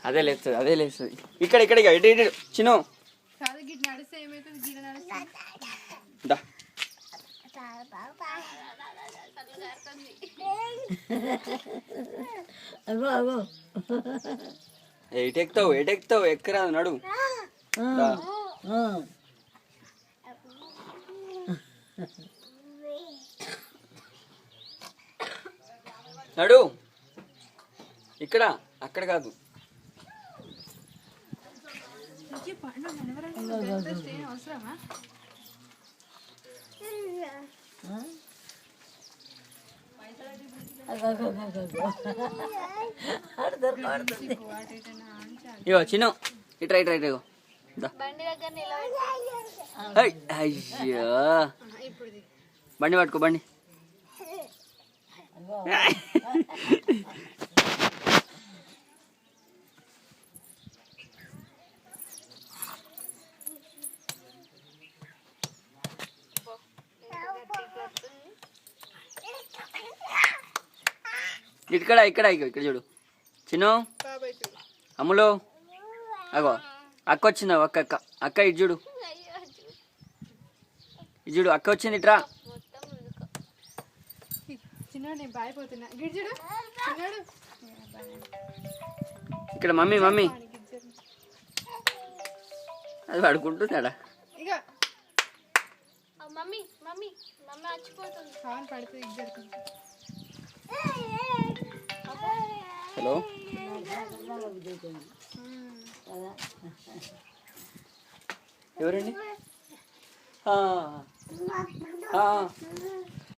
అదే లేస్తుంది అదే లేస్తుంది. ఇక్కడ ఇక్కడ ఇటు ఇటు చిన్న ఎటెక్తావు ఎక్కరాదు నడు. నడు ఇక్కడ అక్కడ కాదు. ఇగో చిన్న ఇట్రా ఇట్రా ఇట్రా. అయ్యో బండి పట్టుకో బండి. ఇక్కడ ఇక్కడ ఇక్కడ చూడు చిన్న అమ్ములు. అగో అక్క వచ్చిందా? అక్క అక్క అక్క ఇటు చూడు ఇటు చూడు అక్క వచ్చింది ఇట్రా. ఇక్కడ మమ్మీ మమ్మీ అది పడుకుంటున్నాడా? హలో ఎవరండి?